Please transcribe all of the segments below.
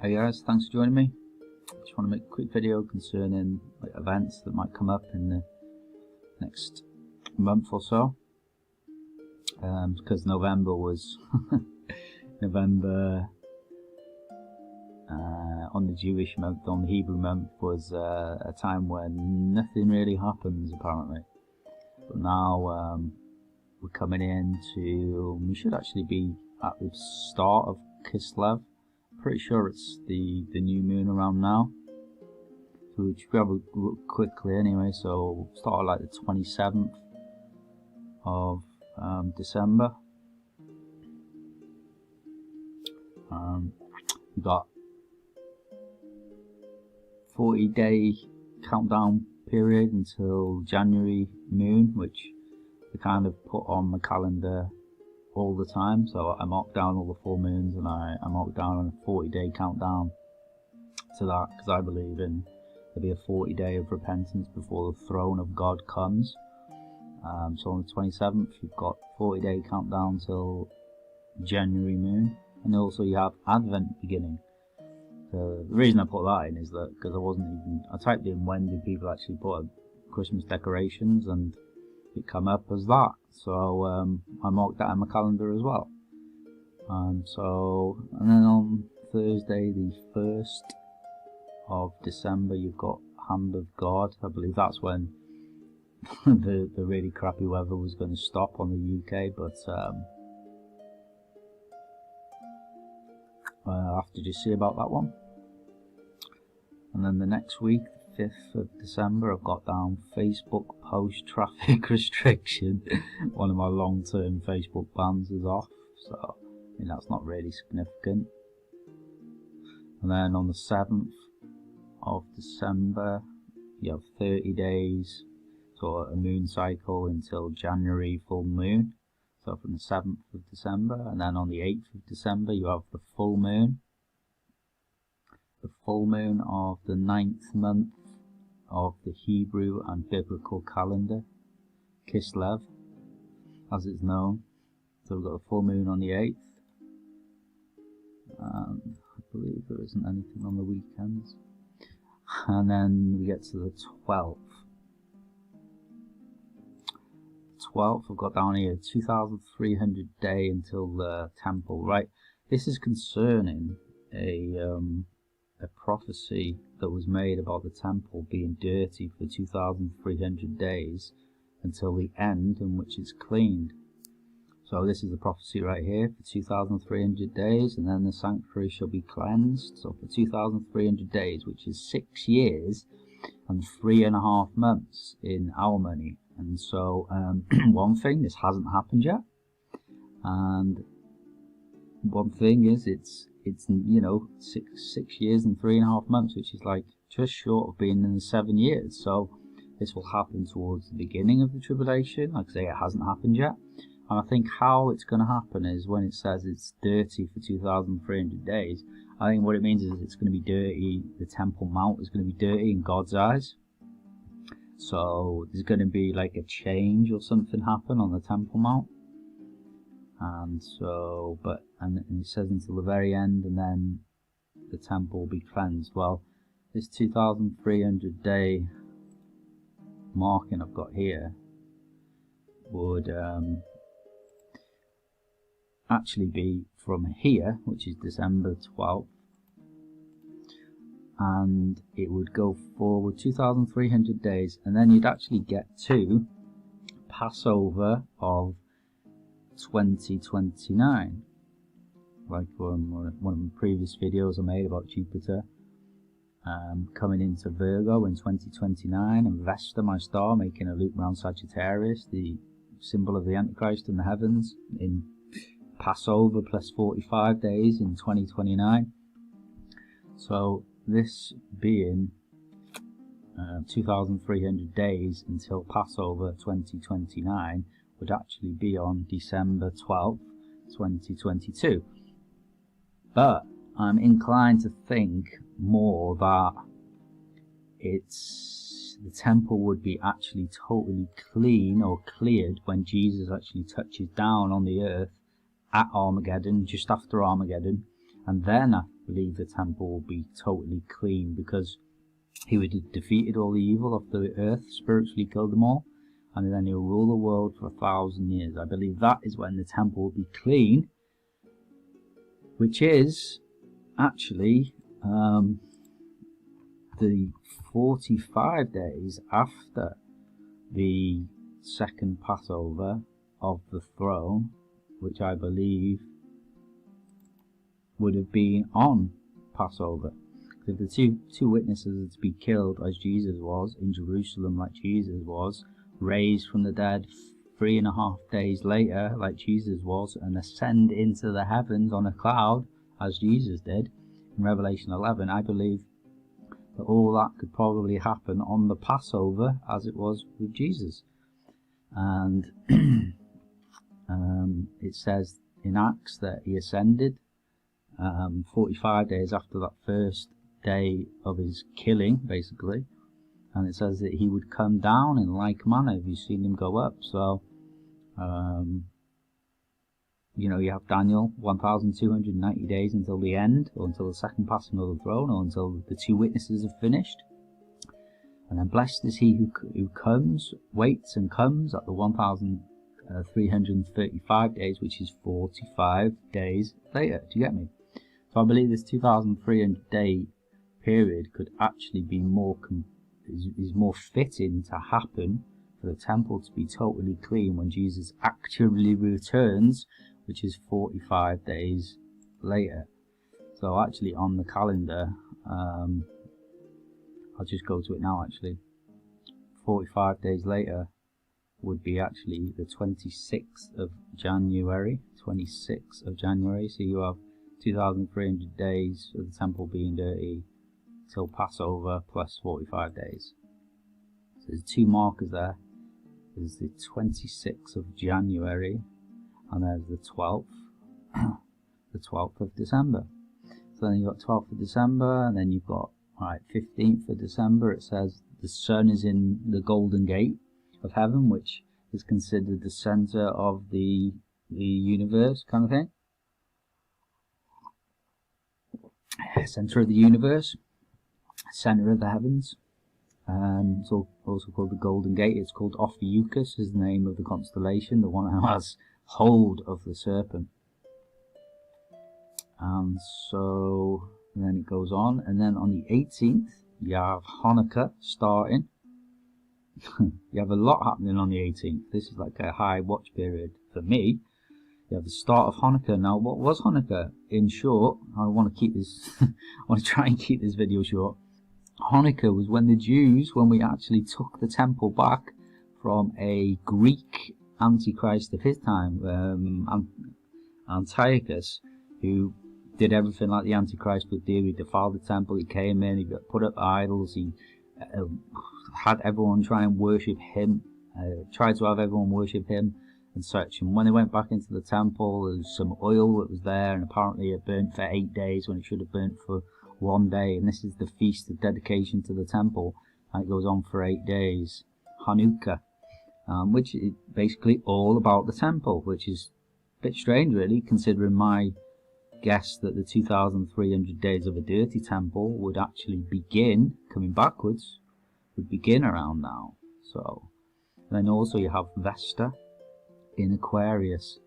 Hey guys, thanks for joining me. Just want to make a quick video concerning events that might come up in the next month or so. Because November was November on the Jewish month, on the Hebrew month, was a time when nothing really happens apparently. But now we're coming into, we should actually be at the start of Kislev. Pretty sure it's the new moon around now, so we should be able to look quickly anyway. So start like the 27th of December. We got 40-day countdown period until January moon, which they kind of put on the calendar all the time. So I mark down all the full moons, and I mark down a 40-day countdown to that, because I believe in there'll be a 40-day of repentance before the throne of God comes. So on the 27th you've got 40-day countdown till January moon, and also you have Advent beginning. So the reason I put that in is that because I typed in when do people actually put up Christmas decorations, and it come up as that, so I marked that in my calendar as well. And then on Thursday the 1st of December you've got Hand of God. I believe that's when the really crappy weather was going to stop on the UK, but I'll have to just see about that one. And then the next week, 5th of December, I've got down Facebook post traffic restriction. One of my long-term Facebook bans is off, so I mean that's not really significant. And then on the 7th of December you have 30 days, so a moon cycle until January full moon, so from the 7th of December. And then on the 8th of December you have the full moon of the 9th month of the Hebrew and biblical calendar, Kislev as it's known. So we've got the full moon on the 8th, and I believe there isn't anything on the weekends. And then we get to the 12th. 12th I've got down here 2,300 day until the temple. Right, this is concerning a prophecy that was made about the temple being dirty for 2,300 days until the end in which it's cleaned. So this is the prophecy right here, for 2,300 days, and then the sanctuary shall be cleansed. So for 2,300 days, which is 6 years and 3.5 months in our money. And so one thing, this hasn't happened yet, and one thing is it's you know, six years and 3.5 months, which is like just short of being in the 7 years. So this will happen towards the beginning of the tribulation. Like I say, it hasn't happened yet, and I think how it's going to happen is when it says it's dirty for 2,300 days. I think what it means is it's going to be dirty. The Temple Mount is going to be dirty in God's eyes. So there's going to be like a change or something happen on the Temple Mount. And so, and it says until the very end, and then the temple will be cleansed. Well, this 2,300 day marking I've got here would actually be from here, which is December 12th, and it would go forward 2,300 days, and then you'd actually get to Passover of 2029, like one of the previous videos I made about Jupiter coming into Virgo in 2029, and VESTA, my star, making a loop around Sagittarius, the symbol of the Antichrist in the heavens, in Passover plus 45 days in 2029. So this being 2,300 days until Passover 2029 would actually be on December 12th, 2022. But I'm inclined to think more that the temple would be actually totally clean or cleared when Jesus actually touches down on the earth at Armageddon, just after Armageddon, and then believe the temple will be totally clean, because he would have defeated all the evil of the earth, spiritually killed them all, and then he'll rule the world for 1,000 years. I believe that is when the temple will be clean, which is actually the 45 days after the second Passover of the throne, which I believe would have been on Passover. If the two witnesses are to be killed as Jesus was in Jerusalem, like Jesus was, raised from the dead 3.5 days later like Jesus was, and ascend into the heavens on a cloud as Jesus did in Revelation 11, I believe that all that could probably happen on the Passover as it was with Jesus. And it says in Acts that he ascended 45 days after that first day of his killing, basically, and it says that he would come down in like manner. Have you seen him go up? So you have Daniel, 1,290 days until the end, or until the second passing of the throne, or until the two witnesses are finished. And then blessed is he who comes, waits and comes at the 1,335 days, which is 45 days later. Do you get me? So I believe this 2,300 day period could actually be is more fitting to happen for the temple to be totally clean when Jesus actually returns, which is 45 days later. So actually on the calendar, I'll just go to it now actually. 45 days later would be actually the 26th of January. 26th of January. So you have 2,300 days of the temple being dirty till Passover plus 45 days. So there's two markers there. There's the 26th of January and there's the 12th, the 12th of December. So then you've got 12th of December, and then you've got 15th of December. It says the sun is in the golden gate of heaven, which is considered the center of the universe, kind of thing. Center of the universe, center of the heavens. It's also called the Golden Gate. It's called Ophiuchus, is the name of the constellation, the one who has hold of the serpent. And so then it goes on, and then on the 18th you have Hanukkah starting. You have a lot happening on the 18th. This is like a high watch period for me. You have the start of Hanukkah. Now, what was Hanukkah? In short, I want to try and keep this video short. Hanukkah was when the Jews, when we actually took the temple back from a Greek Antichrist of his time, Antiochus, who did everything like the Antichrist would do. He defiled the temple, he came in, he put up idols, he had everyone try and worship him, tried to have everyone worship him and such. And when they went back into the temple, there was some oil that was there, and apparently it burnt for 8 days when it should have burnt for 1 day. And this is the feast of dedication to the temple, and it goes on for 8 days, Hanukkah, which is basically all about the temple, which is a bit strange really, considering my guess that the 2,300 days of a dirty temple would actually begin, coming backwards, would begin around now. So then also you have VESTA in Aquarius,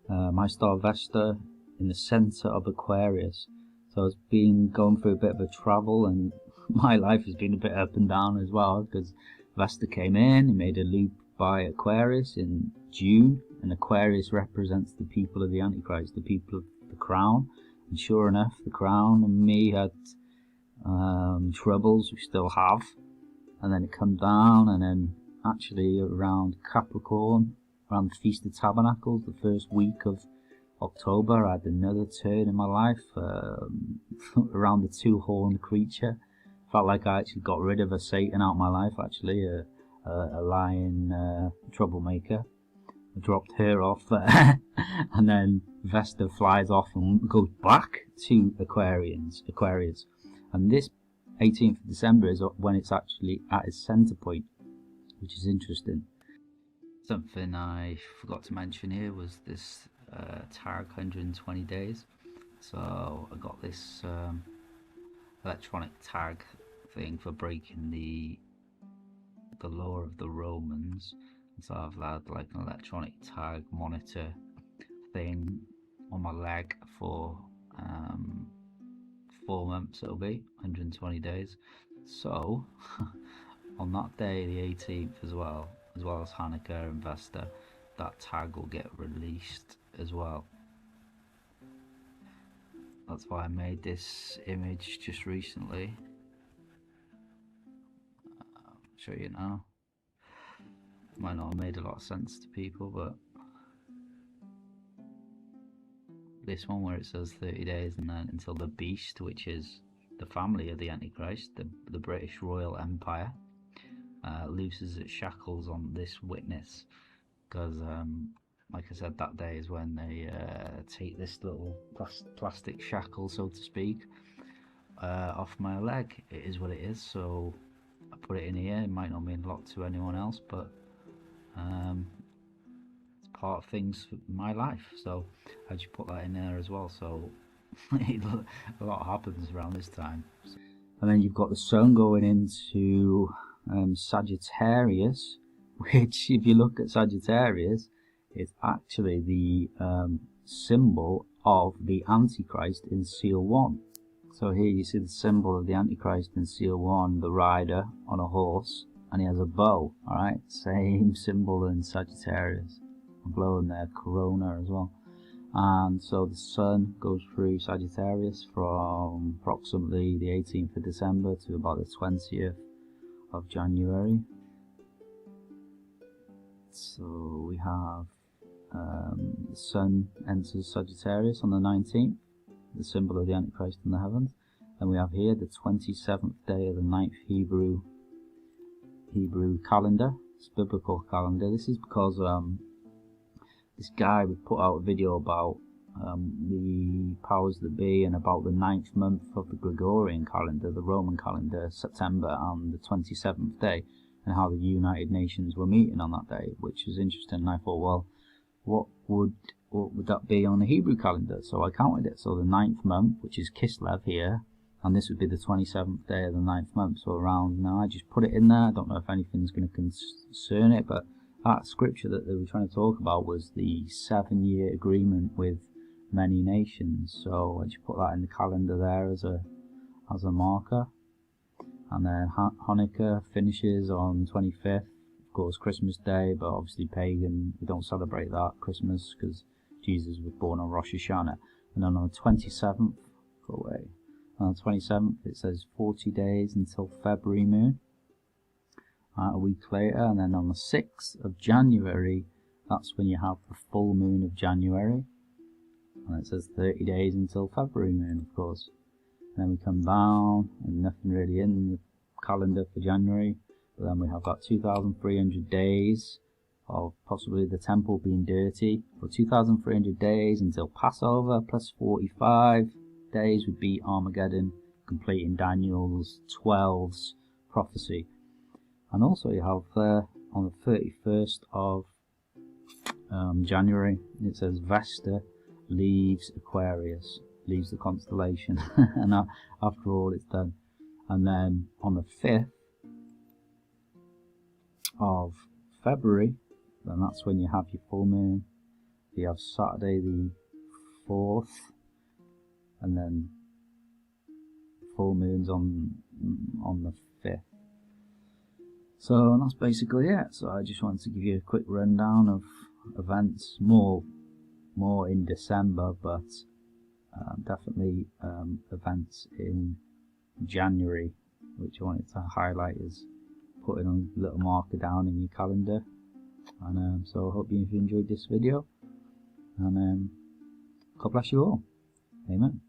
my star VESTA in the center of Aquarius. So it's been going through a bit of a travel, and my life has been a bit up and down as well, because VESTA came in, he made a loop by Aquarius in June, and Aquarius represents the people of the Antichrist, the people of the crown. And sure enough, the crown and me had troubles, we still have. And then it comes down, and then actually around Capricorn, around the Feast of Tabernacles, the first week of October, I had another turn in my life, around the two-horned creature. Felt like I actually got rid of a Satan out of my life, actually, a lying troublemaker. I dropped her off, and then VESTA flies off and goes back to Aquarius. And this 18th of December is when it's actually at its center point, which is interesting. Something I forgot to mention here was this tag 120 days. So I got this electronic tag thing for breaking the law of the Romans. So I've had like an electronic tag monitor thing on my leg for 4 months. It'll be 120 days. So on that day, the 18th, as well as Hanukkah and VESTA, that tag will get released as well. That's why I made this image just recently. I'll show you now. Might not have made a lot of sense to people, but this one where it says 30 days and then until the beast, which is the family of the Antichrist, the British Royal Empire, looses its shackles on this witness, because like I said, that day is when they take this little plastic shackle, so to speak, off my leg. It is what it is, so I put it in here. It might not mean a lot to anyone else, but it's part of things in my life, so I just put that in there as well. So a lot happens around this time. And then you've got the sun going into Sagittarius, which, if you look at Sagittarius, it's actually the symbol of the Antichrist in Seal 1. So here you see the symbol of the Antichrist in Seal 1, the rider on a horse, and he has a bow. Alright, same symbol in Sagittarius. I'm blowing their corona as well. And so the sun goes through Sagittarius from approximately the 18th of December to about the 20th of January. So we have the sun enters Sagittarius on the 19th, the symbol of the Antichrist in the heavens. And we have here the 27th day of the 9th Hebrew calendar. It's biblical calendar. This is because this guy would put out a video about the powers that be and about the 9th month of the Gregorian calendar, the Roman calendar, September, and the 27th day, and how the United Nations were meeting on that day, which is interesting. And I thought, well, what would that be on the Hebrew calendar? So I counted it. So the 9th month, which is Kislev here, and this would be the 27th day of the 9th month. So around now, I just put it in there. I don't know if anything's going to concern it, but that scripture that they were trying to talk about was the 7-year agreement with many nations. So I just put that in the calendar there as a marker. And then Hanukkah finishes on 25th. Of course, Christmas Day, but obviously pagan. We don't celebrate that Christmas because Jesus was born on Rosh Hashanah. And then on the 27th, go away. On the 27th, it says 40 days until February moon. A week later, and then on the 6th of January, that's when you have the full moon of January. And it says 30 days until February moon, of course. And then we come down, and nothing really in the calendar for January. But then we have got 2,300 days of possibly the temple being dirty. For 2,300 days until Passover, plus 45 days would be Armageddon, completing Daniel's 12's prophecy. And also you have on the 31st of January, it says VESTA leaves Aquarius, leaves the constellation, and after all it's done. And then on the 5th of February, then that's when you have your full moon. You have Saturday the 4th, and then full moons on the 5th. So that's basically it. So I just wanted to give you a quick rundown of events, more in December, but definitely events in January, which I wanted to highlight as putting a little marker down in your calendar. And so I hope you've enjoyed this video, and God bless you all. Amen.